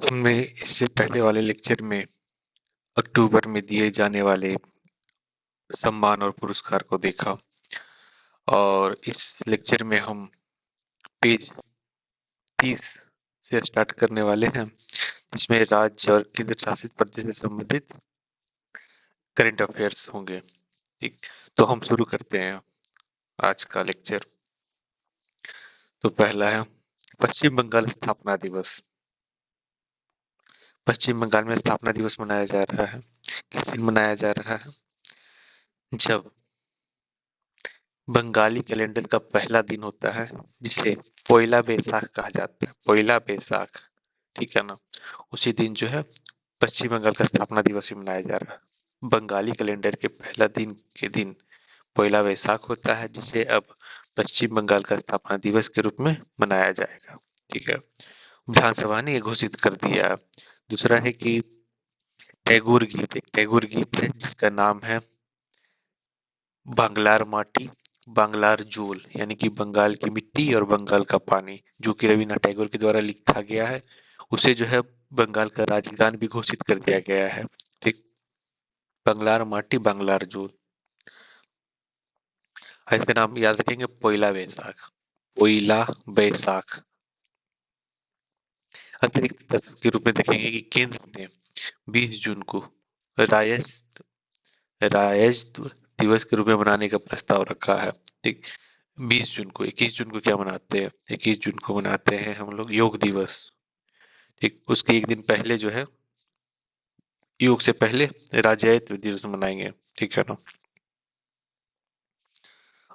हमने इससे पहले वाले लेक्चर में अक्टूबर में दिए जाने वाले सम्मान और पुरस्कार को देखा और इस लेक्चर में हम पेज 30 से स्टार्ट करने वाले हैं, जिसमें राज्य और केंद्र शासित प्रदेश से संबंधित करंट अफेयर्स होंगे। ठीक, तो हम शुरू करते हैं आज का लेक्चर। तो पहला है पश्चिम बंगाल स्थापना दिवस। पश्चिम बंगाल में स्थापना दिवस मनाया जा रहा है। किस दिन मनाया जा रहा है? जब बंगाली कैलेंडर का पहला दिन होता है, जिसे पोइला बैसाख कहा जाता है। पोइला बैसाख, ठीक है ना? उसी दिन जो है पश्चिम बंगाल का स्थापना दिवस भी मनाया जा रहा है। बंगाली कैलेंडर के पहला दिन के दिन पोइला बैसाख होता है, जिसे अब पश्चिम बंगाल का स्थापना दिवस के रूप में मनाया जाएगा। ठीक है, विधानसभा ने ये घोषित कर दिया। दूसरा है कि टैगोर गीत, एक टैगोर गीत है जिसका नाम है बांग्लार माटी बांग्लार जूल, यानी कि बंगाल की मिट्टी और बंगाल का पानी, जो कि रविन्द्रनाथ टैगोर के द्वारा लिखा गया है। उसे जो है बंगाल का राजगान भी घोषित कर दिया गया है। ठीक, बंगलार माटी बांग्लार जूल। इसका नाम याद रखेंगे, पोइला बैसाख। पोइला बैसाख। अतिरिक्त तथ्य के रूप में देखेंगे कि केंद्र ने 20 जून को रायस्थ रायस्थ दिवस के रूप में मनाने का प्रस्ताव रखा है। ठीक, 20 जून को। 21 जून को क्या मनाते हैं? 21 जून को मनाते हैं हम लोग योग दिवस। ठीक, उसके एक दिन पहले जो है, योग से पहले राज्यायत्व दिवस मनाएंगे। ठीक है ना?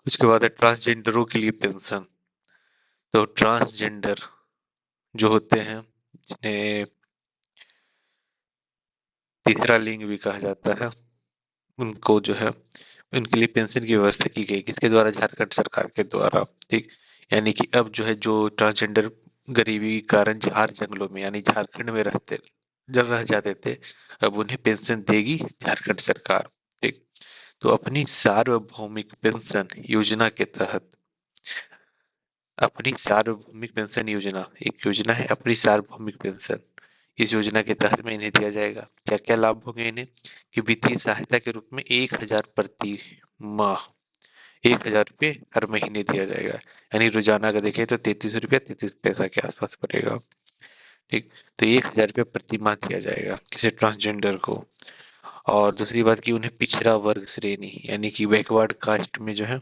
उसके बाद है ट्रांसजेंडरों के लिए पेंशन। तो ट्रांसजेंडर जो होते हैं, जिन्हें तीसरा लिंग भी कहा जाता है, उनको जो है उनके लिए पेंशन की व्यवस्था की गई। किसके द्वारा? झारखंड सरकार के द्वारा। ठीक, यानी कि अब जो है जो ट्रांसजेंडर गरीबी के कारण झार जंगलों में यानी झारखंड में जब रह जाते थे, अब उन्हें पेंशन देगी झारखंड सरकार। ठीक, तो अपनी सार्वभौमिक पेंशन योजना के तहत, अपनी सार्वभौमिक पेंशन योजना एक योजना है, अपनी सार्वभौमिक पेंशन, इस योजना के तहत में इन्हें दिया जाएगा। क्या क्या लाभ होंगे इन्हें? कि वित्तीय सहायता के रूप में 1,000 प्रति माह, 1,000 रुपये हर महीने दिया जाएगा। यानी रोजाना अगर देखें तो 33 रुपया 33 पैसा के आसपास पड़ेगा। ठीक, तो 1,000 रुपये प्रति माह दिया जाएगा किसी ट्रांसजेंडर को। और दूसरी बात कि उन्हें पिछड़ा वर्ग श्रेणी यानी कि बैकवर्ड कास्ट में जो है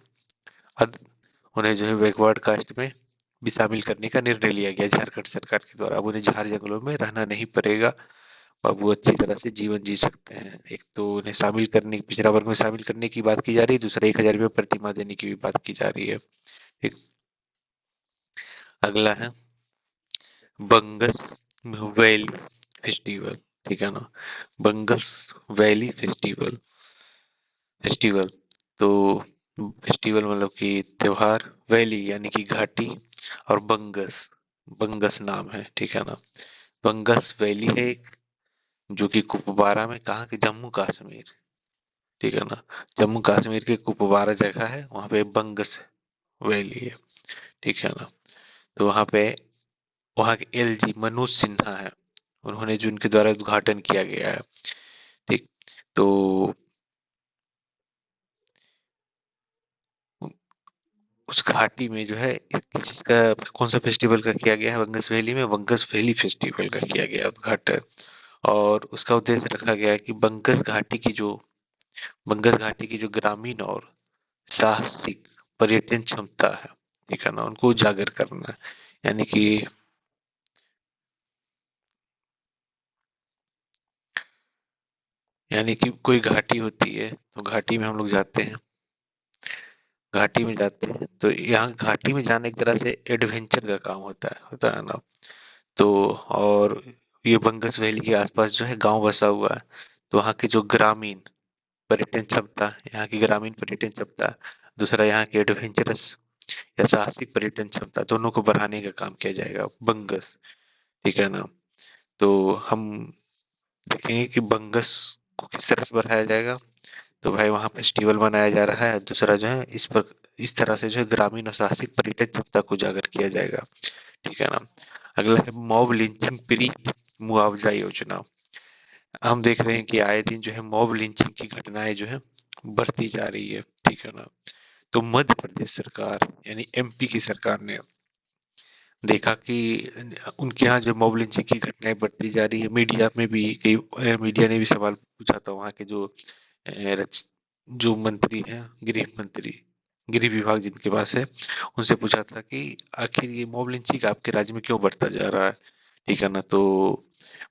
अद- उन्हें जो है बैकवर्ड कास्ट में भी शामिल करने का निर्णय लिया गया झारखंड सरकार के द्वारा। अब उन्हें झार जंगलों में रहना नहीं पड़ेगा, अब वो अच्छी तरह से जीवन जी सकते हैं। एक तो उन्हें शामिल करने, पिछड़ा वर्ग में शामिल करने की बात की जा रही है, दूसरा 1,000 रुपये प्रति माह देने की भी बात की जा रही है। एक अगला है बंगस वैली फेस्टिवल। ठीक है ना? बंगस वैली फेस्टिवल। फेस्टिवल तो फेस्टिवल मतलब कि त्योहार, वैली यानी कि घाटी, और बंगस, बंगस नाम है। ठीक है ना? बंगस वैली है एक, जो कि कुपवारा में, कहाँ के? जम्मू कश्मीर। ठीक है ना? जम्मू कश्मीर के कुपवारा जगह है, वहां पे बंगस वैली है। ठीक है ना? तो वहां पे वहां के एलजी मनोज सिन्हा है, उन्होंने जो उनके द्वारा उद्घाटन किया गया है। ठीक, तो उस घाटी में जो है इसका कौन सा फेस्टिवल का किया गया है? बंगस वैली में बंगस वैली फेस्टिवल का किया गया उद्घाटन। और उसका उद्देश्य रखा गया है कि बंगस घाटी की जो ग्रामीण और साहसिक पर्यटन क्षमता है, ठीक है ना, उनको उजागर करना है। यानी कि कोई घाटी होती है, तो घाटी में हम लोग जाते हैं, घाटी में जाते हैं तो यहाँ घाटी में जाना एक तरह से एडवेंचर का काम होता है ना। तो और ये बंगस वैली के आसपास जो है गांव बसा हुआ है, तो वहाँ की जो ग्रामीण पर्यटन क्षमता, यहाँ की ग्रामीण पर्यटन क्षमता, दूसरा यहाँ की एडवेंचरस या साहसिक पर्यटन क्षमता, दोनों को बढ़ाने का काम किया जाएगा बंगस। ठीक है ना? तो हम देखेंगे कि बंगस को किस तरह से बढ़ाया जाएगा। तो भाई वहाँ फेस्टिवल मनाया जा रहा है, दूसरा जो है इस तरह से जो है ग्रामीण और साहसिक पर्यटन क्षमता को उजागर किया जाएगा। ठीक है ना? अगला है मॉब लिंचिंग प्री मुआवजा योजना। हम देख रहे हैं कि आए दिन जो है मॉब लिंचिंग की घटनाएं जो है बढ़ती जा रही है, ठीक है ना। तो मध्य प्रदेश सरकार यानी एमपी की सरकार ने देखा कि उनके यहाँ जो मॉब लिंचिंग की घटनाएं बढ़ती जा रही है। मीडिया में भी कई मीडिया ने भी सवाल पूछा था वहाँ के जो जो मंत्री हैं, गृह मंत्री, गृह विभाग जिनके पास है, उनसे पूछा था कि आखिर ये मॉब लिंचिंग आपके राज्य में क्यों बढ़ता जा रहा है, ठीक है ना। तो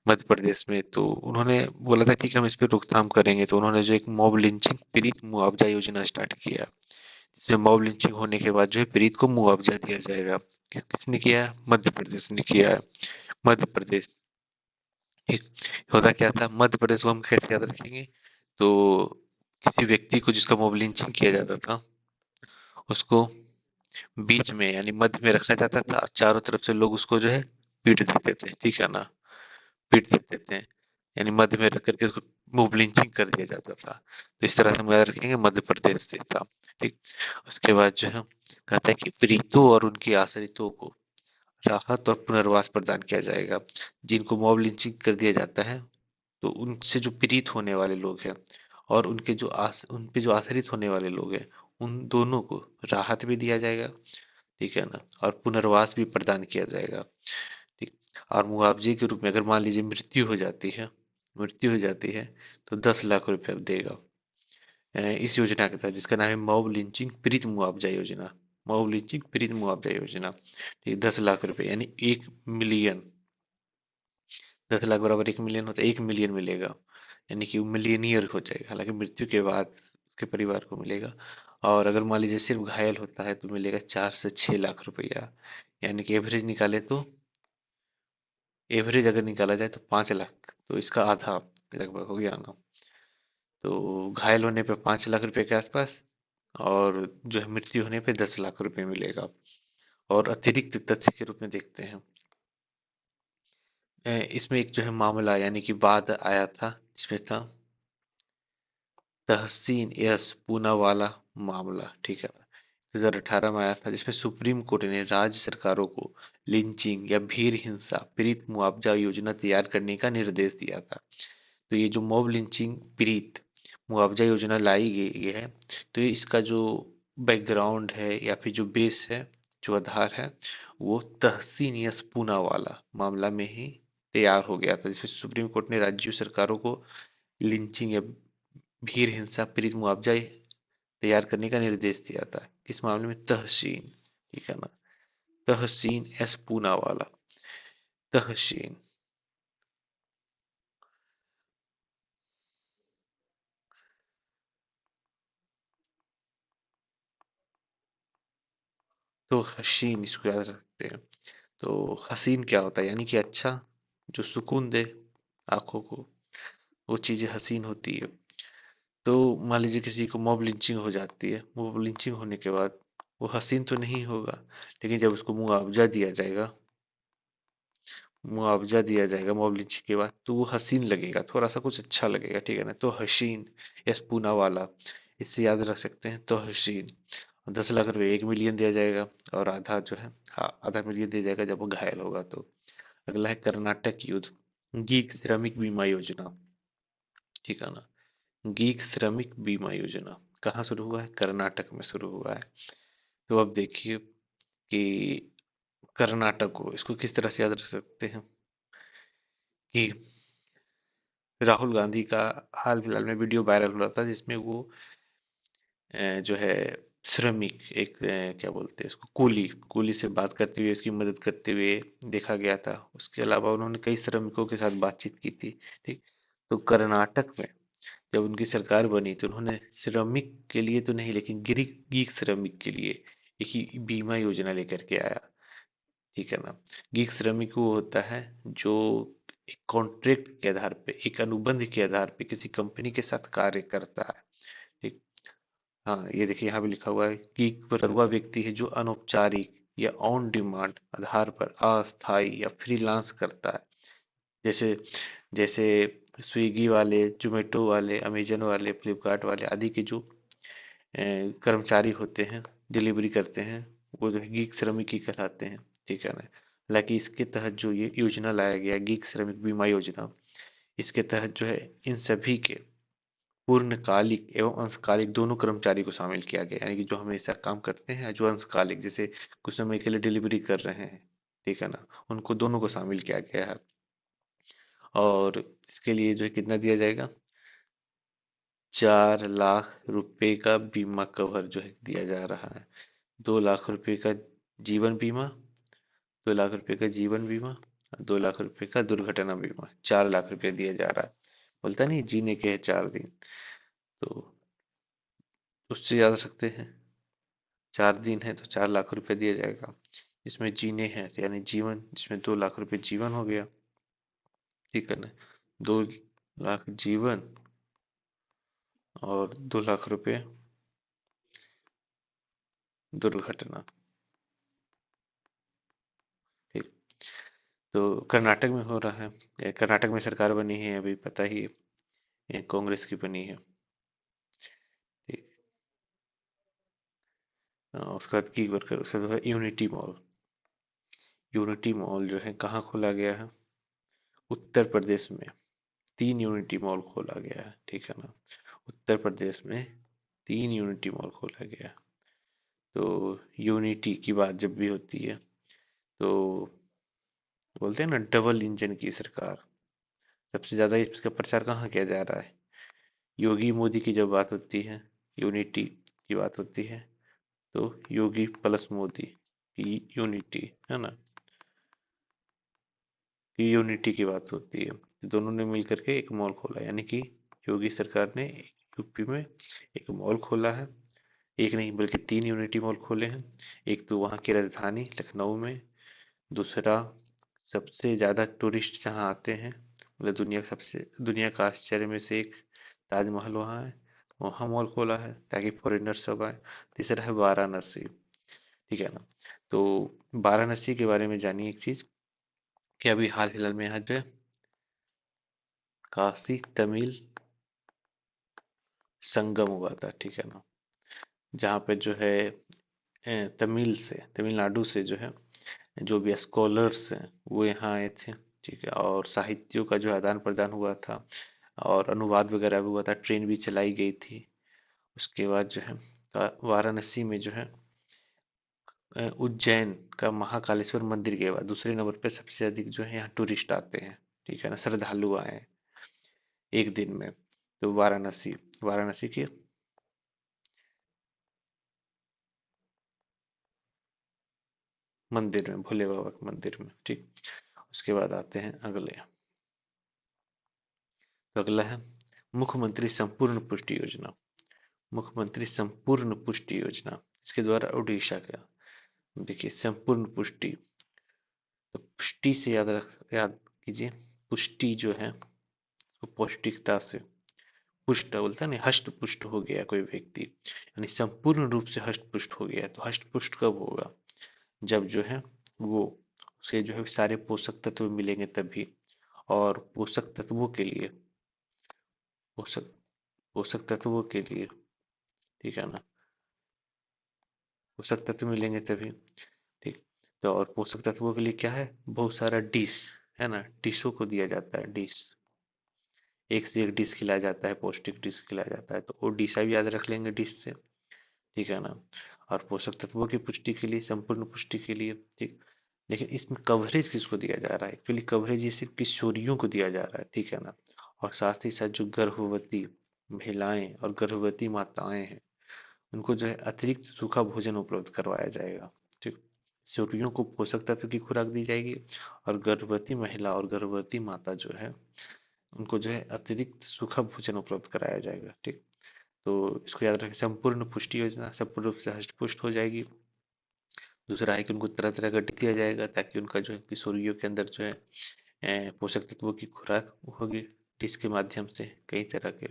मध्य प्रदेश में तो उन्होंने बोला था ठीक है हम इस पे रोकथाम करेंगे। तो उन्होंने जो एक मॉब लिंचिंग पीड़ित मुआवजा योजना स्टार्ट किया, जिसमें मॉब लिंचिंग होने के बाद जो है पीड़ित को मुआवजा दिया जाएगा। किसने किया है? मध्य प्रदेश ने किया है। मध्य प्रदेश, ठीक। होता क्या था, मध्य प्रदेश को हम कैसे याद रखेंगे? तो किसी व्यक्ति को जिसका मॉब लिंचिंग किया जाता था, उसको बीच में यानी मध्य में रखा जाता था, चारों तरफ से लोग उसको जो है पीट देते थे, ठीक है ना, पीट देते थे। यानी मध्य में रख करके उसको मॉब लिंचिंग कर दिया जाता था। तो इस तरह से हम याद रखेंगे मध्य प्रदेश से था, ठीक। उसके बाद जो है कहता है कि पीड़ितों और उनके आश्रितों को राहत और पुनर्वास प्रदान किया जाएगा। जिनको मॉब लिंचिंग कर दिया जाता है, तो उनसे जो पीड़ित होने वाले लोग हैं और उन पे जो आश्रित होने वाले लोग हैं, उन दोनों को राहत भी दिया जाएगा, ठीक है ना, और पुनर्वास भी प्रदान किया जाएगा, ठीक। और मुआवजे के रूप में अगर मान लीजिए मृत्यु हो जाती है तो 10 लाख रुपए देगा। इस योजना के तहत, जिसका नाम है मॉब लिंचिंग पीड़ित मुआवजा योजना, मॉब लिंचिंग पीड़ित मुआवजा योजना, ठीक। 10 लाख रुपए यानी 1 मिलियन, 10 लाख बराबर 1 मिलियन होता है, 1 मिलियन मिलेगा। यानी कि वो मिलियनियर हो जाएगा, हालांकि मृत्यु के बाद उसके परिवार को मिलेगा। और अगर मान लीजिए सिर्फ घायल होता है तो मिलेगा 4 से 6 लाख रुपया। यानी कि एवरेज निकाले तो, एवरेज अगर निकाला जाए तो 5 लाख, तो इसका आधा लगभग हो गया ना। तो घायल होने पे 5 लाख रुपए के आसपास, और जो है मृत्यु होने पे 10 लाख रुपए मिलेगा। और अतिरिक्त तथ्य के रूप में देखते हैं, इसमें एक जो है मामला यानी कि वाद आया था, जिसमें था तहसीन यस पूनावाला मामला, ठीक है, 2018 में आया था, जिसमें सुप्रीम कोर्ट ने राज्य सरकारों को लिंचिंग या भीड़ हिंसा पीड़ित मुआवजा योजना तैयार करने का निर्देश दिया था। तो ये जो मॉब लिंचिंग पीड़ित मुआवजा योजना लाई गई है, तो ये इसका जो बैकग्राउंड है या फिर जो बेस है, जो आधार है, वो तहसीन यस पूनावाला मामला में ही तैयार हो गया था, जिसमें सुप्रीम कोर्ट ने राज्य सरकारों को लिंचिंग या भीड़ हिंसा पीड़ित मुआवजा तैयार करने का निर्देश दिया था। किस मामले में? तहसीन, ठीक है ना, तहसीन एस पूनावाला, तहसीन। तो हसीन इसको याद रखते हैं। तो हसीन क्या होता है? यानी कि अच्छा, जो सुकून दे आंखों को, वो चीजें हसीन होती है। तो मान लीजिए किसी को मॉब लिंचिंग हो जाती है, मॉब लिंचिंग होने के बाद वो हसीन तो नहीं होगा, लेकिन जब उसको मुआवजा दिया जाएगा मॉब लिंचिंग के बाद, तो वो हसीन लगेगा, थोड़ा सा कुछ अच्छा लगेगा, ठीक है ना। तो हसीन यस पूना वाला, इससे याद रख सकते हैं। तो हसीन 10 लाख रुपए, 1 मिलियन दिया जाएगा, और आधा जो है, हाँ, आधा मिलियन दिया जाएगा जब वो घायल होगा तो। अगला है कर्नाटक युद्ध गीग श्रमिक बीमा योजना, ठीक है ना। गीग श्रमिक बीमा योजना कहाँ शुरू हुआ है? कर्नाटक में शुरू हुआ है। तो अब देखिए कि कर्नाटक को, इसको किस तरह से याद रख सकते हैं कि राहुल गांधी का हाल फिलहाल में वीडियो वायरल हुआ था, जिसमें वो जो है श्रमिक, एक क्या बोलते हैं इसको, कुली, कुली से बात करते हुए, उसकी मदद करते हुए देखा गया था। उसके अलावा उन्होंने कई श्रमिकों के साथ बातचीत की थी, ठीक। तो कर्नाटक में जब उनकी सरकार बनी, तो उन्होंने श्रमिक के लिए तो नहीं, लेकिन गीग श्रमिक के लिए एक ही बीमा योजना लेकर के आया, ठीक है ना। गीग श्रमिक वो होता है जो एक कॉन्ट्रैक्ट के आधार पे, एक अनुबंध के आधार पे किसी कंपनी के साथ कार्य करता है, ठीक। हाँ, ये देखिए यहाँ भी लिखा हुआ है कि वह व्यक्ति है जो अनौपचारिक या ऑन डिमांड आधार पर अस्थायी या फ्रीलांस करता है। जैसे जैसे स्विगी वाले, जोमेटो वाले, अमेजन वाले, फ्लिपकार्ट वाले आदि के जो कर्मचारी होते हैं, डिलीवरी करते हैं, वो जो है गीग श्रमिक ही कहलाते हैं, ठीक है ना। हालांकि इसके तहत जो ये योजना लाया गया गीग श्रमिक बीमा योजना, इसके तहत जो है इन सभी के पूर्णकालिक एवं अंशकालिक दोनों कर्मचारी को शामिल किया गया, यानी कि जो हमेशा काम करते हैं, जो अंशकालिक जैसे कुछ समय के लिए डिलीवरी कर रहे हैं, ठीक है ना, उनको दोनों को शामिल किया गया है। और इसके लिए जो है कितना दिया जाएगा, 4 लाख रुपए का बीमा कवर जो है दिया जा रहा है। 2 लाख रुपए का जीवन बीमा, 2 लाख रुपए का जीवन बीमा, 2 लाख रुपए का दुर्घटना बीमा, 4 लाख रुपए दिया जा रहा है। बोलता नहीं जीने के हैं 4 दिन, तो उससे ज्यादा सकते हैं। 4 दिन है तो 4 लाख रुपए दिया जाएगा। इसमें जीने हैं तो यानी जीवन, जिसमें 2 लाख रुपए जीवन हो गया, ठीक है ना। 2 लाख जीवन और 2 लाख रुपए दुर्घटना, ठीक। तो कर्नाटक में हो रहा है, कर्नाटक में सरकार बनी है अभी, पता ही है, कांग्रेस की बनी है, ठीक। उसके बाद की वर्कर, उसके बाद यूनिटी मॉल। यूनिटी मॉल जो है कहाँ खोला गया है, उत्तर प्रदेश में। 3 यूनिटी मॉल खोला गया है, ठीक है ना। उत्तर प्रदेश में 3 यूनिटी मॉल खोला गया है। तो यूनिटी की बात जब भी होती है तो बोलते हैं ना डबल इंजन की सरकार। सबसे ज्यादा इसका प्रचार कहाँ किया जा रहा है, योगी मोदी की जब बात होती है, यूनिटी की बात होती है, तो योगी प्लस मोदी की यूनिटी, है ना, की यूनिटी की बात होती है। तो दोनों ने मिल करके एक मॉल खोला, यानी कि योगी सरकार ने यूपी में एक मॉल खोला है। एक नहीं बल्कि 3 यूनिटी मॉल खोले हैं। एक तो वहाँ की राजधानी लखनऊ में, दूसरा सबसे ज्यादा टूरिस्ट जहाँ आते हैं, मतलब दुनिया का आश्चर्य में से एक ताजमहल वहाँ है, वहाँ मॉल खोला है ताकि फॉरेनर सब आए। तीसरा है वाराणसी, ठीक है ना। तो वाराणसी के बारे में जानिए एक चीज, कि अभी हाल फिलहाल में यहाँ जो है काशी तमिल संगम हुआ था, ठीक है ना। जहाँ पे जो है तमिलनाडु से जो है जो भी स्कॉलर्स हैं वो यहाँ आए थे, ठीक है। और साहित्यों का जो आदान प्रदान हुआ था और अनुवाद वगैरह भी हुआ था, ट्रेन भी चलाई गई थी। उसके बाद जो है वाराणसी में जो है उज्जैन का महाकालेश्वर मंदिर के बाद दूसरे नंबर पे सबसे अधिक जो है यहाँ टूरिस्ट आते हैं, ठीक है ना, श्रद्धालु आए हैं एक दिन में। तो वाराणसी, वाराणसी के मंदिर में, भोले बाबा के मंदिर में, ठीक। उसके बाद आते हैं अगले, तो अगला है मुख्यमंत्री संपूर्ण पुष्टि योजना। मुख्यमंत्री संपूर्ण पुष्टि योजना, इसके द्वारा उड़ीसा का, देखिए संपूर्ण पुष्टि, तो पुष्टि से याद कीजिए, पुष्टि जो है वो पौष्टिकता से, पुष्ट बोलता है ना, हष्ट पुष्ट हो गया कोई व्यक्ति, यानी संपूर्ण रूप से हष्ट पुष्ट हो गया। तो हष्ट पुष्ट कब होगा, जब जो है वो उसे जो है सारे पोषक तत्व मिलेंगे तभी। और पोषक तत्वों के लिए, पोषक पोषक तत्वों के लिए, ठीक है ना, पोषक तत्व मिलेंगे तभी, ठीक। तो और पोषक तत्वों के लिए क्या है, बहुत सारा डिश, है ना, डिशों को दिया जाता है, डिश, एक से एक डिश खिलाया जाता है, पौष्टिक डिश खिलाया जाता है, तो वो डिशा भी याद रख लेंगे डिश से, ठीक है ना। और पोषक तत्वों की पुष्टि के लिए, संपूर्ण पुष्टि के लिए, ठीक। लेकिन इसमें कवरेज किसको दिया जा रहा है, एक्चुअली कवरेज ये सिर्फ किशोरियों को दिया जा रहा है, ठीक है ना। और साथ ही साथ जो गर्भवती महिलाएं और गर्भवती माताएं हैं, उनको जो है अतिरिक्त सूखा भोजन उपलब्ध करवाया जाएगा, ठीक। किशोरियों को पोषक तत्व की खुराक दी जाएगी, और गर्भवती महिला और गर्भवती माता जो है उनको जो है अतिरिक्त सूखा भोजन उपलब्ध कराया जाएगा, ठीक। तो इसको याद रखें, संपूर्ण पुष्टि योजना संपूर्ण रूप से हष्ट पुष्ट हो जाएगी। दूसरा है कि उनको तरह तरह का टिक दिया जाएगा ताकि उनका जो है किशोरियों के अंदर जो है पोषक तत्वों की खुराक होगी डिश के माध्यम से कई तरह के।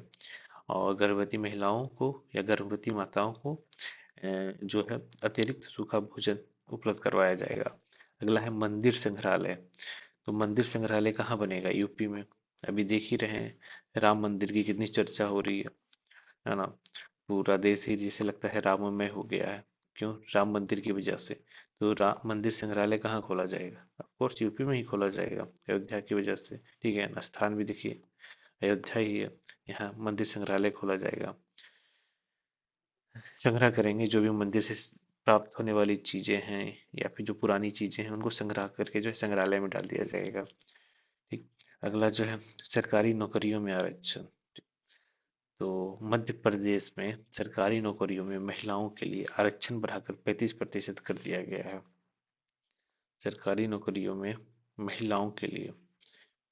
और गर्भवती महिलाओं को या गर्भवती माताओं को जो है अतिरिक्त सूखा भोजन उपलब्ध करवाया जाएगा। अगला है मंदिर संग्रहालय। तो मंदिर संग्रहालय कहाँ बनेगा, यूपी में। अभी देख ही रहे हैं राम मंदिर की कितनी चर्चा हो रही है ना। पूरा देश ही जिसे लगता है राममय हो गया है, क्यों, राम मंदिर की वजह से। तो राम मंदिर संग्रहालय कहाँ खोला जाएगा? ऑफ कोर्स यूपी में ही खोला जाएगा, अयोध्या की वजह से। ठीक है ना, स्थान भी देखिए अयोध्या ही है, यहाँ मंदिर संग्रहालय खोला जाएगा। संग्रह करेंगे जो भी मंदिर से प्राप्त होने वाली चीजें हैं या फिर जो पुरानी चीजें हैं उनको संग्रह करके जो है संग्रहालय में डाल दिया जाएगा। ठीक। अगला जो है सरकारी नौकरियों में आरक्षण। तो मध्य प्रदेश में सरकारी नौकरियों में महिलाओं के लिए आरक्षण बढ़ाकर 35% कर दिया गया है। सरकारी नौकरियों में महिलाओं के लिए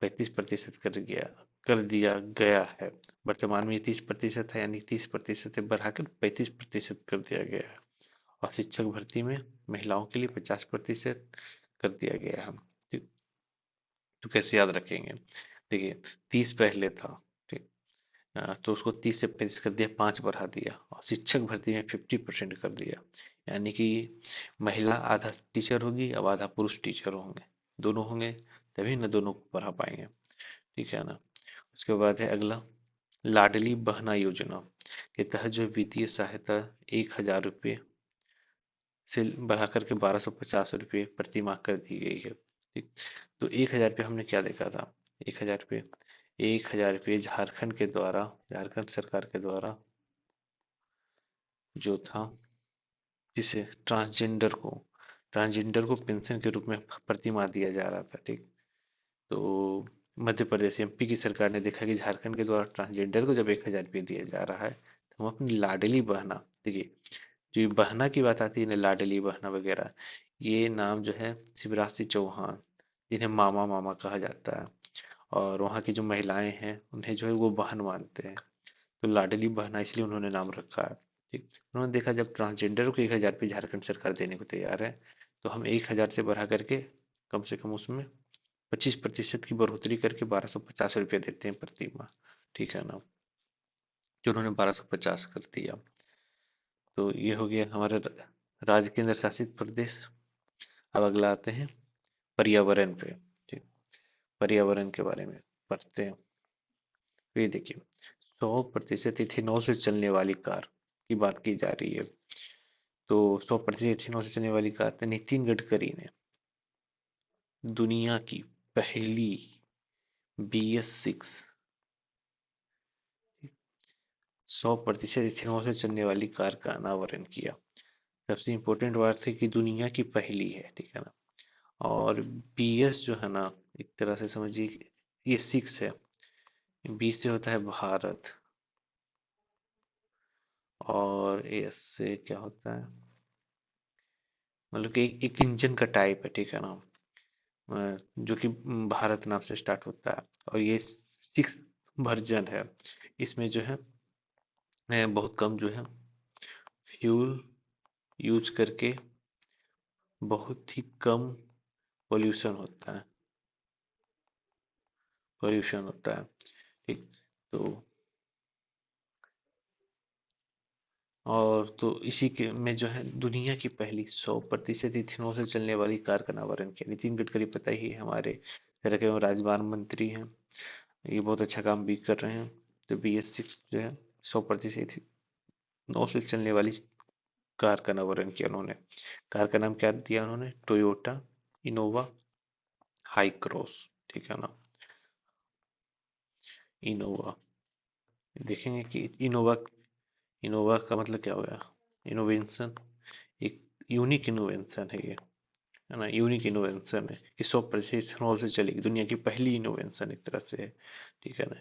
35% कर दिया गया है। वर्तमान में ये 30% है, यानी 30% से बढ़ाकर 35% कर दिया गया है। और शिक्षक भर्ती में महिलाओं के लिए 50% कर दिया गया है। ठीक। तो कैसे याद रखेंगे? देखिए 30 पहले था। ठीक। तो उसको 30 से 35 कर दिया, 5 बढ़ा दिया, और शिक्षक भर्ती में 50% कर दिया। यानी कि महिला आधा टीचर होगी, अब आधा पुरुष टीचर होंगे, दोनों होंगे, तभी ना दोनों को पढ़ा पाएंगे। ठीक है ना। उसके बाद है अगला लाडली बहना योजना के तहत जो वित्तीय सहायता 1,000 रुपये से बढ़ा करके 1,250 रुपये प्रति माह कर दी गई है। ठीक। तो 1,000 रुपये हमने क्या देखा था? 1,000 रुपये, 1,000 रुपये झारखंड सरकार के द्वारा जो था, जिसे ट्रांसजेंडर को पेंशन के रूप में प्रति माह दिया जा रहा था। ठीक। तो मध्य प्रदेश एमपी की सरकार ने देखा कि झारखंड के द्वारा ट्रांसजेंडर को जब 1,000 रुपये दिया जा रहा है, तो हम अपनी लाडली बहना, देखिए जो ये बहना की बात आती है ना, लाडली बहना वगैरह, ये नाम जो है शिवराज सिंह चौहान, जिन्हें मामा मामा कहा जाता है, और वहाँ की जो महिलाएं हैं उन्हें जो है वो बहन मानते हैं, तो लाडली बहना इसलिए उन्होंने नाम रखा है। ठीक। उन्होंने देखा जब ट्रांसजेंडर को 1,000 रुपये झारखंड सरकार देने को तैयार है, तो हम 1,000 से बढ़ा करके कम से कम उसमें 25% की बढ़ोतरी करके 1,250 रुपये देते हैं प्रति माह। ठीक है ना। जो उन्होंने 1,250 कर दिया। तो ये हो गया हमारे राज्य केंद्र शासित प्रदेश। अब अगला आते हैं पर्यावरण पे। ठीक। पर्यावरण के बारे में पढ़ते हैं। तो ये देखिए 100% इथेनॉल से चलने वाली कार की बात की जा रही है। तो 100% इथेनॉल से चलने वाली कार नितिन गडकरी ने दुनिया की पहली BS6 100% इथेनॉल से चलने वाली कार का अनावरण किया। सबसे इम्पोर्टेंट बात है कि दुनिया की पहली है। ठीक है ना। और BS जो है ना, एक तरह से समझिए ये 6 है, B से होता है भारत, और S से क्या होता है, मतलब कि एक इंजन का टाइप है। ठीक है ना। जो कि भारत नाम से स्टार्ट होता है, और ये 6th वर्जन है। इसमें जो है बहुत कम जो है फ्यूल यूज करके बहुत ही कम पोल्यूशन होता है, पोल्यूशन होता है। ठीक। तो और तो इसी के में जो है दुनिया की पहली 100% इथेनॉल से चलने वाली कार का अनावरण किया नितिन गडकरी। पता ही है, हमारे सड़क एवं राजमार्ग मंत्री हैं, ये बहुत अच्छा काम भी कर रहे हैं। तो BS6 जो है 100% इथेनॉल से चलने वाली कार का अनावरण किया उन्होंने। कार का नाम क्या दिया उन्होंने? Toyota Innova high cross. ठीक है ना। इनोवा, देखेंगे कि इनोवा, इनोवा का मतलब क्या होगा? इनोवेशन, एक यूनिक इनोवेशन है ये, है ना, यूनिक इनोवेशन है कि 100% इथेनॉल से चलेगी, दुनिया की पहली इनोवेशन एक तरह से है। ठीक है ना।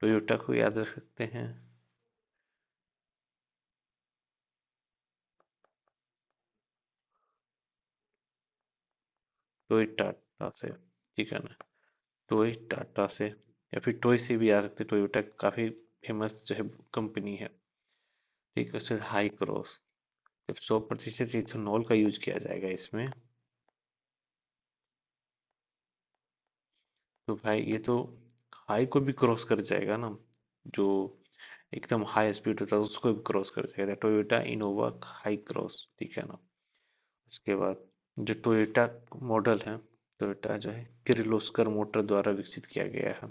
टोयोटा को याद रख सकते हैं। टोय टाटा से। ठीक है ना। टोय टाटा से, या फिर टोय से भी आ सकते, टोयोटा काफी फेमस जो है कंपनी है। ठीक है। उससे हाई क्रॉस, जब 100% इथेनॉल का यूज किया जाएगा इसमें, तो भाई ये तो हाई को भी क्रॉस कर जाएगा ना, जो एकदम हाई स्पीड होता है उसको भी क्रॉस कर जाएगा। Toyota Innova high cross. ठीक है ना। उसके बाद जो टोयोटा मॉडल है, टोयोटा जो है किर्लोस्कर मोटर द्वारा विकसित किया गया है।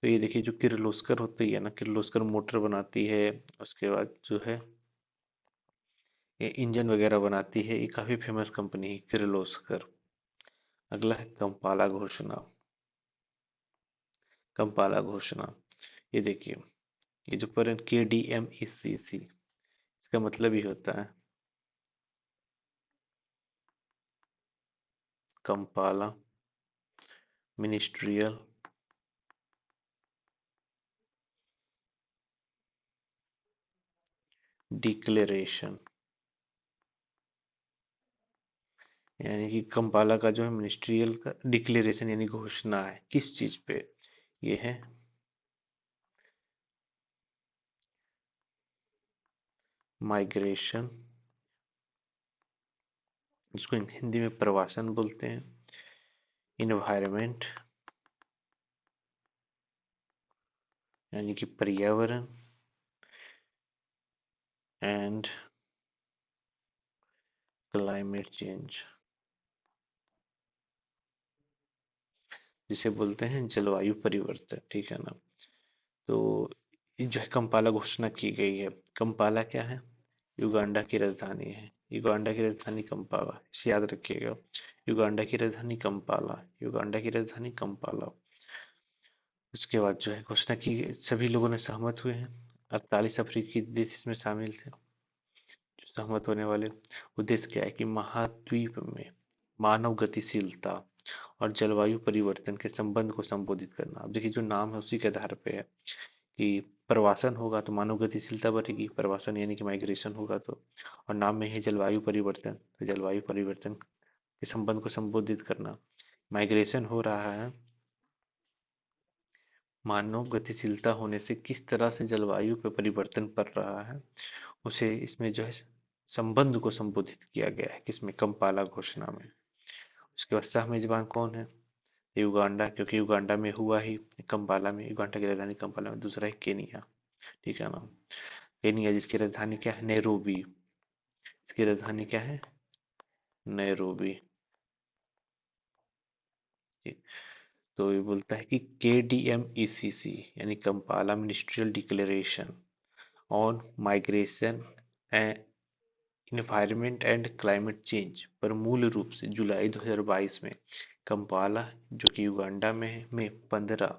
तो ये देखिए जो किर्लोस्कर होती है ना, किर्लोस्कर मोटर बनाती है। उसके बाद जो है ये इंजन वगैरह बनाती है, ये काफी फेमस कंपनी है किर्लोस्कर। अगला है कंपाला घोषणा। कंपाला घोषणा, ये देखिए, ये जो पर KDMECC, इसका मतलब ही होता है कंपाला मिनिस्ट्रियल डिक्लेरेशन। यानी कि कंपाला का जो है मिनिस्ट्रियल का डिक्लेरेशन यानी घोषणा है, किस चीज पे? ये है माइग्रेशन, जिसको हिंदी में प्रवासन बोलते हैं। इन्वायरमेंट, यानी कि पर्यावरण। एंड क्लाइमेट चेंज, जिसे बोलते हैं जलवायु परिवर्तन, ठीक है ना। तो ये जो है कंपाला घोषणा की गई है। कंपाला क्या है? युगांडा की राजधानी है। युगांडा की राजधानी कंपाला, इसे याद रखिएगा। युगांडा की राजधानी कंपाला, युगांडा की राजधानी कंपाला। उसके बाद जो है घोषणा की गई, सभी लोगों ने सहमत हुए हैं। 48 अफ्रीकी देश इसमें शामिल थे जो सहमत होने वाले। उद्देश्य क्या है कि महाद्वीप में मानव गतिशीलता और जलवायु परिवर्तन के संबंध को संबोधित करना। अब देखिए, जो नाम है उसी के आधार पे है कि प्रवासन होगा तो मानव गतिशीलता बढ़ेगी, प्रवासन यानी कि माइग्रेशन होगा तो, और नाम में है जलवायु परिवर्तन, तो जलवायु परिवर्तन के संबंध को संबोधित करना। माइग्रेशन हो रहा है, मानव गतिशीलता होने से किस तरह से जलवायु पे परिवर्तन पड़ रहा है, उसे इसमें जो है संबंध को संबोधित किया गया है, किसमें? कंपाला घोषणा में। उसके बाद सह मेजबान कौन है? युगांडा, क्योंकि युगांडा में हुआ ही, कंपाला में, युगांडा की राजधानी कंपाला में। दूसरा है केनिया, ठीक है ना। केनिया जिसकी राजधानी क्या है? नैरोबी। इसकी राजधानी क्या है? नैरोबी। ठीक। तो ये बोलता है कि KDMECC यानी Kampala ministerial declaration on migration, environment and climate change पर मूल रूप से जुलाई 2022 में कंपाला, जो कि युगांडा में है, में 15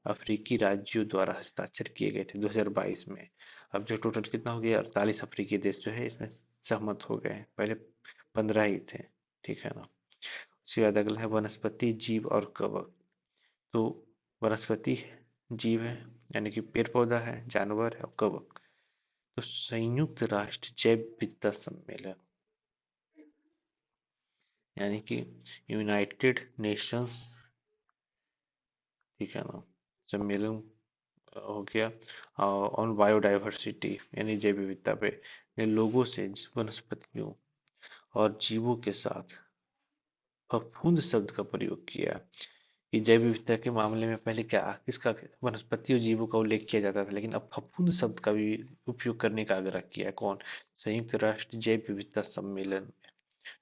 अफ्रीकी राज्यों द्वारा हस्ताक्षर किए गए थे 2022 में। अब जो टोटल कितना हो गया? 48 अफ्रीकी देश जो है इसमें सहमत हो गए हैं, पहले 15 ही थे, ठीक है ना। उसके बाद अगला है वनस्पति, जीव और कवक। तो वनस्पति जीव है, यानी कि पेड़ पौधा है, जानवर है, और कवक तो संयुक्त राष्ट्र जैव विविधता सम्मेलन, यानी कि यूनाइटेड नेशंस, ठीक है ना, सम्मेलन हो गया ऑन बायोडाइवर्सिटी यानी जैव विविधता पे, ने लोगों से वनस्पतियों और जीवों के साथ फफूंद शब्द का प्रयोग किया। कि जैव विविधता के मामले में पहले क्या, किसका, वनस्पति और जीवों का उल्लेख किया जाता था, लेकिन अब फफूंद शब्द का भी उपयोग करने का आग्रह किया है। कौन? संयुक्त राष्ट्र जैव विविधता सम्मेलन,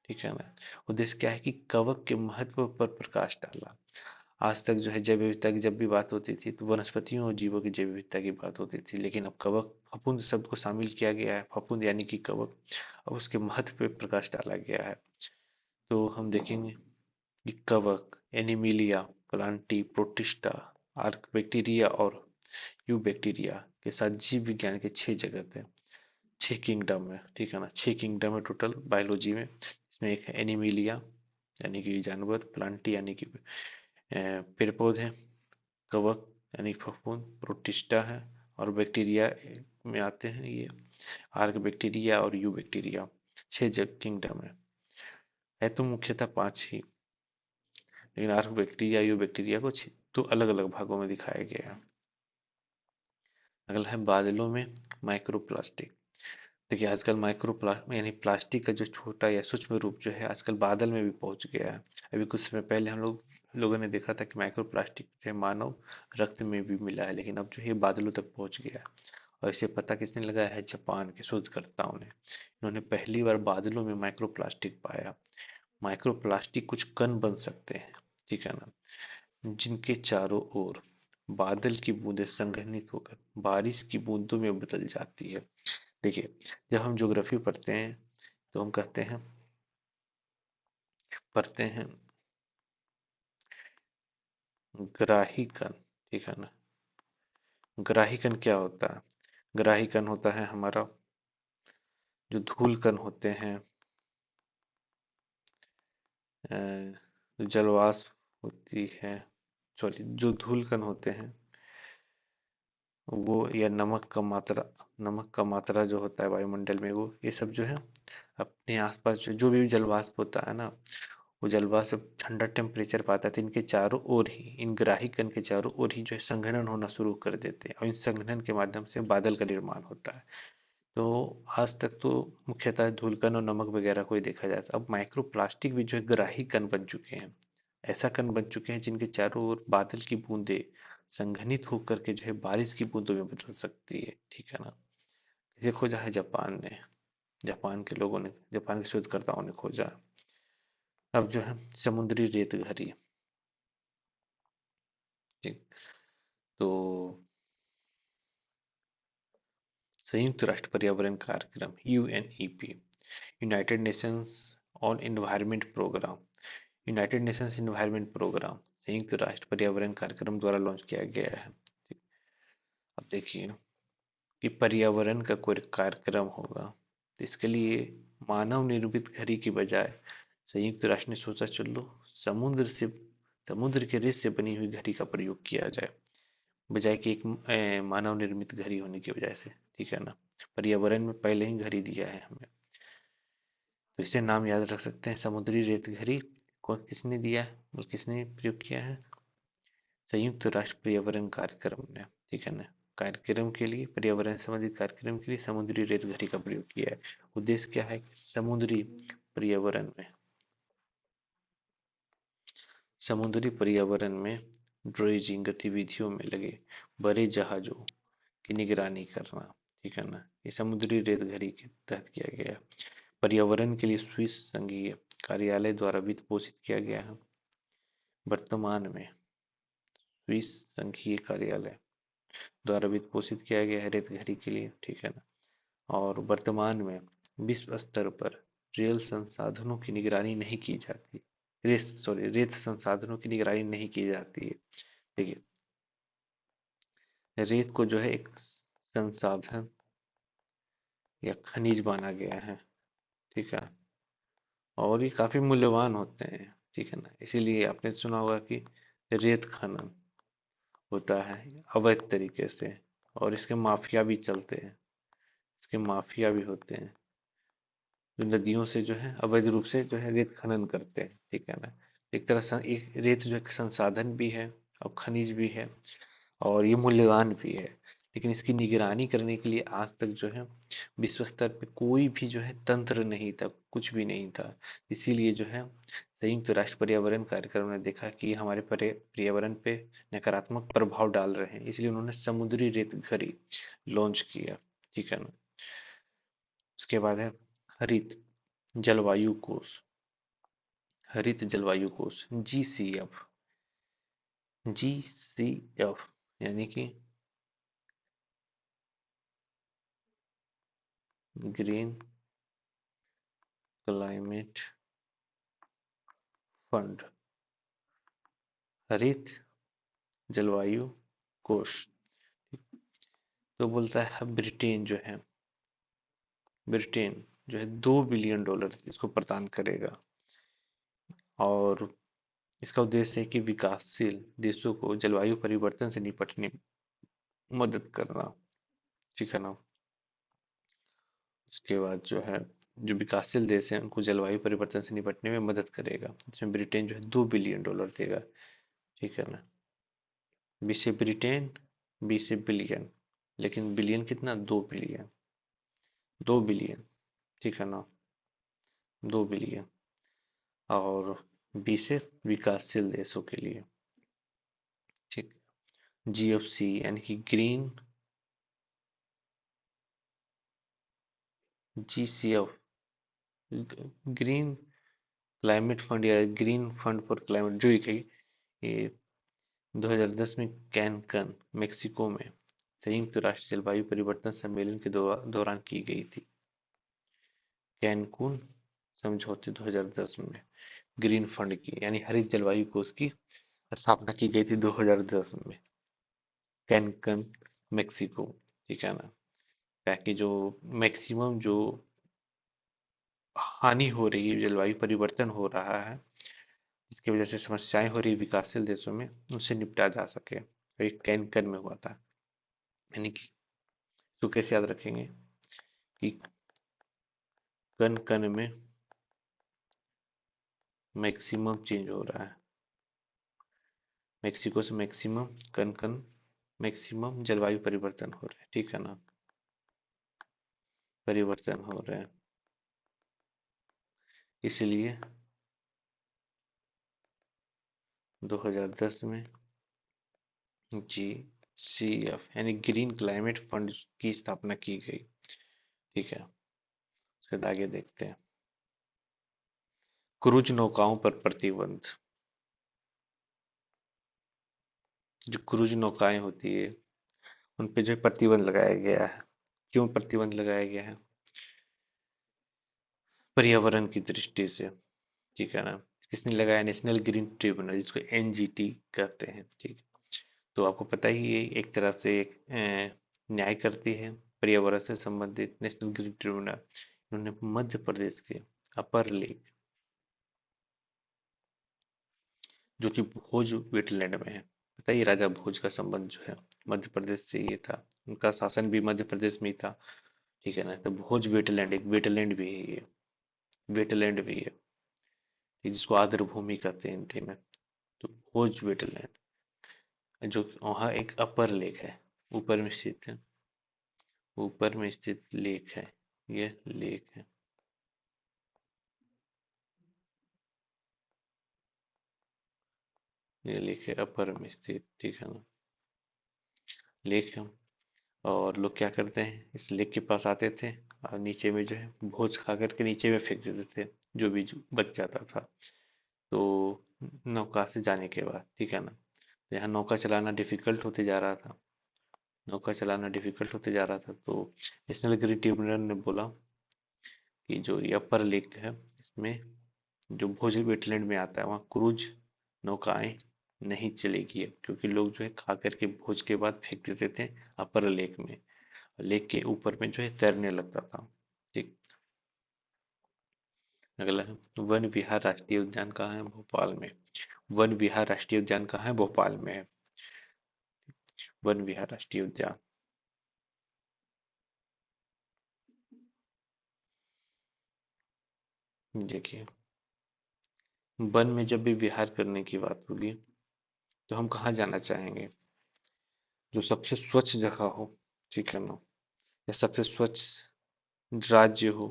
ठीक है ना। उद्देश्य क्या है कि कवक के महत्व पर प्रकाश डाला। आज तक जो है जैव विविधता की जब भी बात होती थी तो वनस्पतियों और जीवों की जैव विविधता की बात होती थी, लेकिन अब कवक, फफूंद शब्द को शामिल किया गया है। फफूंद यानी कि कवक, अब उसके महत्व पर प्रकाश डाला गया है। तो हम देखेंगे कि कवक, Animalia, Plantae, protista, arc bacteria और यू बैक्टीरिया के साथ जीव विज्ञान के 6 जगत है, 6 किंगडम है, ठीक है ना। 6 किंगडम है टोटल बायोलॉजी में। इसमें एक है एनिमिलिया यानी कि जानवर, प्लांटी यानी कि पेड़ पौधे, कवक यानी कि फफूंद, प्रोटिस्टा है, और बैक्टीरिया में आते हैं ये आर्क बैक्टीरिया और यू बैक्टीरिया। 6 किंगडम है तो मुख्यतः 5 ही, लेकिन आर्क बैक्टीरिया, यू बैक्टीरिया को तो अलग अलग भागों में दिखाया गया है। अगला है बादलों में माइक्रोप्लास्टिक। देखिए, आजकल यानी प्लास्टिक का जो छोटा या सूक्ष्म रूप जो है आजकल बादल में भी पहुंच गया है। अभी कुछ समय पहले हम लोगों ने देखा था कि माइक्रो प्लास्टिक जो है मानव रक्त में भी मिला है, लेकिन अब जो है बादलों तक पहुंच गया है। और इसे पता किसने लगाया है? जापान के शोधकर्ताओं ने। इन्होंने पहली बार बादलों में माइक्रो प्लास्टिक पाया। माइक्रो प्लास्टिक कुछ कण बन सकते हैं, ठीक है ना, जिनके चारों ओर बादल की बूंदें संघनित होकर बारिश की बूंदों में बदल जाती है। देखिए, जब हम ज्योग्राफी पढ़ते हैं तो हम कहते हैं, पढ़ते हैं ग्राही कण, ठीक है ना। ग्राही कण क्या होता है? ग्राही कण होता है हमारा जो धूल कण होते हैं, अ, जो जलवाष्प होती है, सॉरी जो धूल कण होते हैं वो, या नमक का मात्रा जो होता है वायुमंडल में, वो ये सब जो है अपने आसपास जो भी जलवाष्प होता है ना, वो जलवाष्प ठंडा टेम्परेचर पाता है तो इनके चारों ओर ही, इन ग्राही कण के चारों ओर ही जो है संघनन होना शुरू कर देते हैं, और इन संघनन के माध्यम से बादल का निर्माण होता है। तो आज तक तो मुख्यतः धूलकण और नमक वगैरह को ही देखा जाता है। अब माइक्रो प्लास्टिक भी जो है ग्राही कण बन चुके हैं, ऐसा कण बन चुके हैं जिनके चारों ओर बादल की बूंदें संघनित होकर के जो है बारिश की बूंदों में बदल सकती है, ठीक है ना। इसे खोजा है जापान ने, जापान के लोगों ने, जापान के शोधकर्ताओं ने खोजा। अब जो है समुद्री रेत घड़ी, ठीक। तो संयुक्त राष्ट्र पर्यावरण कार्यक्रम UNEP, United Nations on environment programme, United Nations environment programme संयुक्त राष्ट्र पर्यावरण कार्यक्रम द्वारा लॉन्च किया गया है। अब देखिए कि पर्यावरण का कोई कार्यक्रम होगा तो इसके लिए मानव निर्मित घड़ी की बजाय संयुक्त राष्ट्र ने सोचा चलो समुद्र के रेत से बनी हुई घड़ी का प्रयोग किया जाए, बजाय कि एक मानव निर्मित घड़ी होने की वजह से, ठीक है ना। पर्यावरण में पहले ही घड़ी दिया है हमें, तो इसे नाम याद रख सकते हैं समुद्री रेत घड़ी। कौन किसने दिया है और किसने प्रयोग किया है? संयुक्त राष्ट्र पर्यावरण कार्यक्रम ने, ठीक है ना। कार्यक्रम के लिए, पर्यावरण संबंधित कार्यक्रम के लिए समुद्री रेत घड़ी का प्रयोग किया है। उद्देश्य क्या है कि समुद्री पर्यावरण में ड्रेजिंग गतिविधियों में लगे बड़े जहाजों की निगरानी करना, ठीक है ना। ये समुद्री रेत घड़ी के तहत किया गया है। पर्यावरण के लिए स्विस संघीय कार्यालय द्वारा वित्त पोषित किया गया है। वर्तमान में स्विस संघीय कार्यालय द्वारा वित्त पोषित किया गया है रेत घड़ी के लिए, ठीक है ना। और वर्तमान में विश्व स्तर पर रेल संसाधनों की निगरानी नहीं की जाती, रेत संसाधनों की निगरानी नहीं की जाती है। देखिए, रेत को जो है एक संसाधन या खनिज माना गया है, ठीक है। और ये काफी मूल्यवान होते हैं, ठीक है ना। इसीलिए आपने सुना होगा कि रेत खनन होता है अवैध तरीके से, और इसके माफिया भी चलते हैं, इसके माफिया भी होते हैं जो नदियों से जो है अवैध रूप से जो है रेत खनन करते हैं, ठीक है ना। एक तरह से एक रेत जो एक संसाधन भी है और खनिज भी है, और ये मूल्यवान भी है। लेकिन इसकी निगरानी करने के लिए आज तक जो है विश्व स्तर पे कोई भी जो है तंत्र नहीं था, कुछ भी नहीं था। इसीलिए जो है संयुक्त राष्ट्र पर्यावरण कार्यक्रम ने देखा कि हमारे पर्यावरण पे नकारात्मक प्रभाव डाल रहे हैं, इसलिए उन्होंने समुद्री रेत घड़ी लॉन्च किया, ठीक है ना। उसके बाद है हरित जलवायु कोष, हरित जलवायु कोष जीसीएफ, जीसीएफ यानी कि ग्रीन क्लाइमेट फंड, हरित जलवायु कोष। तो बोलता है ब्रिटेन जो है $2 बिलियन इसको प्रदान करेगा, और इसका उद्देश्य है कि विकासशील देशों को जलवायु परिवर्तन से निपटने में मदद करना, ठीक है ना। उसके बाद जो है जो विकासशील देश हैं उनको जलवायु परिवर्तन से निपटने में मदद करेगा, इसमें ब्रिटेन जो है $2 बिलियन देगा, ठीक है ना। बी से ब्रिटेन, बी से बिलियन, लेकिन बिलियन कितना? 2 बिलियन, 2 बिलियन, ठीक है ना, 2 बिलियन। और बी से विकासशील देशों के लिए, ठीक। जीएफसी यानी कि जीसीएफ ग्रीन क्लाइमेट फंड या ग्रीन फंड फॉर क्लाइमेट, जो ये 2010 में कैनकन मेक्सिको में संयुक्त राष्ट्र जलवायु परिवर्तन सम्मेलन के दौरान की गई थी। कैनकून समझौते 2010 में ग्रीन फंड की यानी हरित जलवायु कोष की स्थापना की गई थी 2010 में कैनकन मेक्सिको। ठीक है ना। ताकि जो मैक्सिमम जो हानि हो रही है, जलवायु परिवर्तन हो रहा है, जिसकी वजह से समस्याएं हो रही विकासशील देशों में, उनसे निपटा जा सके। तो एक कैनकन में हुआ था। यानी कि तो कैसे याद रखेंगे कि कन कन में मैक्सिमम चेंज हो रहा है, मेक्सिको से मैक्सिमम, कन कन मैक्सिमम जलवायु परिवर्तन हो रहे हैं। ठीक है ना। परिवर्तन हो रहे हैं, इसलिए 2010 में GCF यानी ग्रीन क्लाइमेट फंड की स्थापना की गई। ठीक है। उसके आगे देखते हैं। क्रूज नौकाओं पर प्रतिबंध। जो क्रूज नौकाएं होती है उन पे जो है प्रतिबंध लगाया गया है। क्यों प्रतिबंध लगाया गया है? पर्यावरण की दृष्टि से। ठीक है ना। किसने लगाया? नेशनल ग्रीन ट्रिब्यूनल, जिसको NGT कहते हैं। ठीक। तो आपको पता ही है, एक तरह से एक न्याय करती है पर्यावरण से संबंधित नेशनल ग्रीन ट्रिब्यूनल। उन्होंने मध्य प्रदेश के अपर लेक, जो कि भोज वेटलैंड में है, पता ही, राजा भोज का संबंध जो है मध्य प्रदेश से ये था। उनका शासन भी मध्य प्रदेश में ही था। ठीक है ना। तो भोज वेटलैंड, एक वेटलैंड भी है ये, वेटलैंड भी है ये, जिसको आर्द्र भूमि कहते हैं हिंदी में। तो भोज वेटलैंड, जो वहाँ एक अपर लेक है, ऊपर में स्थित है, ऊपर में स्थित लेक है। ये लेक है, ये लेक है अपर में स्थित। ठीक है ना। लेक है। और लोग क्या करते हैं, इस लेक के पास आते थे और नीचे में जो है भोज खा करके नीचे में फेंक देते थे, जो भी बच जाता था। तो नौका से जाने के बाद, ठीक है ना, तो यहाँ नौका चलाना डिफिकल्ट होते जा रहा था। नौका चलाना डिफिकल्ट होते जा रहा था, तो नेशनल ग्रीन ट्रिब्यूनल ने बोला कि जो ये अपर लेक है, इसमें जो भोज वेटलैंड में आता है वहाँ क्रूज नौकाएं नहीं चलेगी अब, क्योंकि लोग जो है खा करके भोज के बाद फेंक देते थे अपर लेक में। लेक के ऊपर में जो है तैरने लगता था। ठीक। अगला है, वन विहार राष्ट्रीय उद्यान कहाँ है? भोपाल में। वन विहार राष्ट्रीय उद्यान कहाँ है? भोपाल में है। वन विहार राष्ट्रीय उद्यान। देखिए, वन में जब भी विहार करने की बात होगी तो हम कहाँ जाना चाहेंगे? जो सबसे स्वच्छ जगह हो। ठीक है ना। या सबसे स्वच्छ राज्य हो।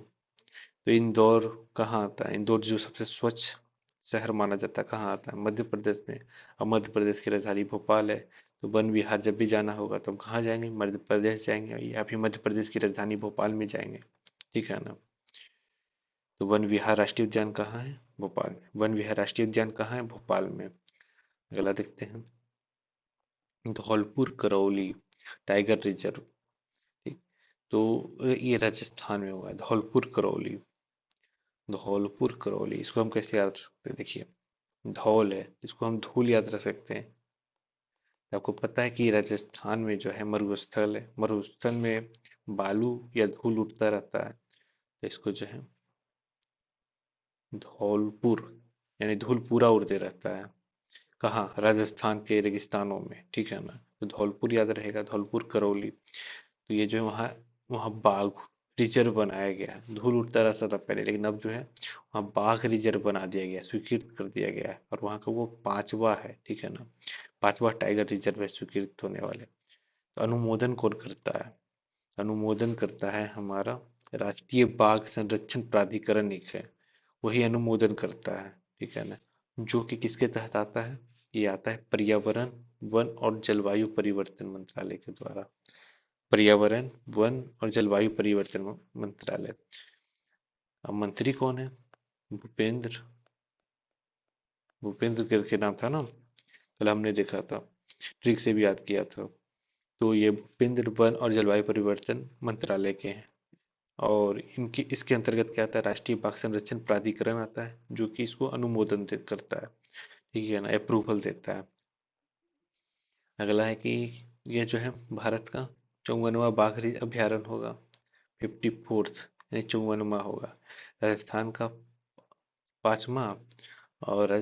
तो इंदौर कहाँ आता है? इंदौर जो सबसे स्वच्छ शहर माना जाता है, कहाँ आता है? मध्य प्रदेश में। अब मध्य प्रदेश की राजधानी भोपाल है। तो वन विहार जब भी जाना होगा तो हम कहाँ जाएंगे? मध्य प्रदेश जाएंगे, या फिर मध्य प्रदेश की राजधानी भोपाल में जाएंगे। ठीक है ना। तो वन विहार राष्ट्रीय उद्यान कहाँ है? भोपाल में। वन विहार राष्ट्रीय उद्यान कहाँ है? भोपाल में। अगला देखते हैं, धौलपुर करौली टाइगर रिजर्व। ठीक। तो ये राजस्थान में हुआ है, धौलपुर करौली। धौलपुर करौली, इसको हम कैसे याद रख सकते हैं? देखिए, धौल है, इसको हम धूल याद रख सकते हैं। तो आपको पता है कि राजस्थान में जो है मरुस्थल है, मरुस्थल में बालू या धूल उड़ता रहता है। तो इसको जो है धौलपुर, यानी धूल पूरा उड़ते रहता है। कहाँ? राजस्थान के रेगिस्तानों में। ठीक है ना। तो धौलपुर याद रहेगा, धौलपुर करौली। तो ये जो है वहाँ, वहाँ बाघ रिजर्व बनाया गया है। धूल उड़ता रहता था पहले, लेकिन अब जो है वहाँ बाघ रिजर्व बना दिया गया है, स्वीकृत कर दिया गया है, और वहाँ का वो पांचवा है। ठीक है ना। पांचवा टाइगर रिजर्व है स्वीकृत होने वाले। तो अनुमोदन कौन करता है? अनुमोदन करता है हमारा राष्ट्रीय बाघ संरक्षण प्राधिकरण, एक है, वही अनुमोदन करता है। ठीक है ना। जो कि किसके तहत आता है? ये आता है पर्यावरण, वन और जलवायु परिवर्तन मंत्रालय के द्वारा। पर्यावरण, वन और जलवायु परिवर्तन मंत्रालय। अब मंत्री कौन है? भूपेंद्र, भूपेंद्र करके नाम था ना, कल हमने देखा था, ट्रिक से भी याद किया था। तो ये भूपेंद्र वन और जलवायु परिवर्तन मंत्रालय के हैं। और इनकी इसके अंतर्गत क्या आता है, राष्ट्रीय बाघ संरक्षण प्राधिकरण आता है जो कि इसको अनुमोदन करता है, ठीक है ना, अप्रूवल देता है। अगला है कि ये जो है भारत का 54वां बाघ अभ्यारण्य होगा, 54th यानी 54वां होगा। राजस्थान का 5वां, और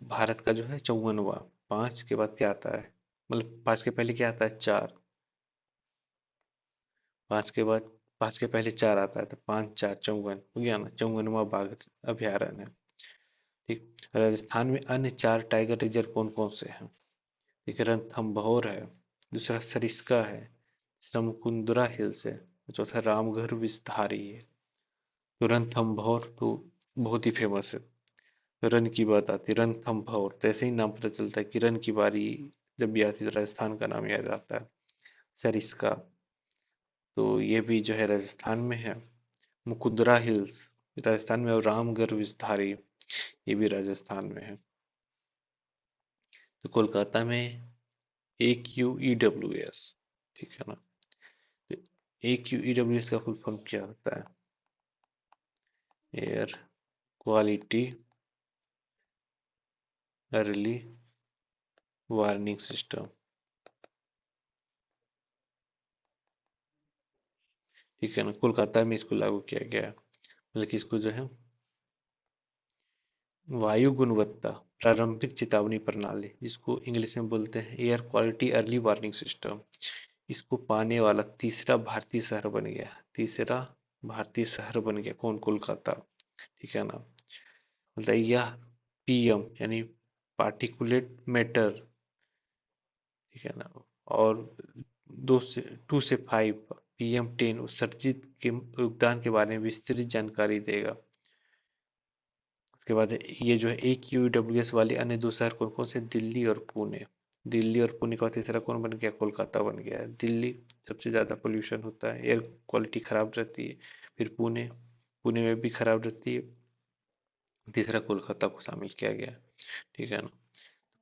भारत का जो है 54वां। 5 के बाद क्या आता है, मतलब 5 के पहले क्या आता है, 4। 5 के बाद, 5 के पहले 4 आता है, तो 5 4 54 हो गया ना, 54वां बाघ अभ्यारण्य है। ठीक, राजस्थान में अन्य 4 टाइगर रिजर्व कौन कौन से हैं? एक रणथंभौर है, दूसरा सरिस्का है, तीसरा मुकुंदरा हिल्स है, चौथा रामगढ़ विस्तारी है। तो रणथंभौर तो बहुत ही फेमस है। रन की बात आती है, रणथंभौर, तो ऐसे ही नाम पता चलता है कि रन की बारी जब भी आती है तो राजस्थान का नाम याद आता है। सरिस्का, तो ये भी जो है राजस्थान में है। मुकुंदरा हिल्स राजस्थान में, और रामगढ़ विस्तारी ये भी राजस्थान में है। तो कोलकाता में AQEWS, ठीक है ना। तो AQEWS का फुल फॉर्म क्या होता है? Air quality early warning system, ठीक है ना। कोलकाता में इसको लागू किया गया है, मतलब कि इसको जो है वायु गुणवत्ता प्रारंभिक चेतावनी प्रणाली, जिसको इंग्लिश में बोलते हैं air quality early warning system, इसको पाने वाला तीसरा भारतीय शहर बन गया। तीसरा भारतीय शहर बन गया कौन? कोलकाता, ठीक है ना। मतलब यह PM यानी पार्टिकुलेट मैटर, ठीक है ना, और 2 से 5 PM10 उत्सर्जित के योगदान के बारे में विस्तृत जानकारी देगा। उसके बाद ये जो है AQWS वाले अन्य 2 शहर कौन कौन से? दिल्ली और पुणे। दिल्ली और पुणे का तीसरा कौन बन गया? कोलकाता बन गया है। दिल्ली सबसे ज्यादा पोल्यूशन होता है, एयर क्वालिटी खराब रहती है। फिर पुणे, पुणे में भी खराब रहती है। तीसरा कोलकाता को शामिल किया गया, ठीक है ना।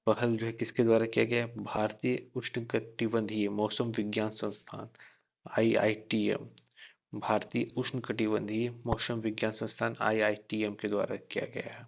पहल जो है किसके द्वारा किया गया? भारतीय उष्णकटिबंधीय मौसम विज्ञान संस्थान, IITM, भारतीय उष्णकटिबंधीय मौसम विज्ञान संस्थान IITM के द्वारा किया गया है।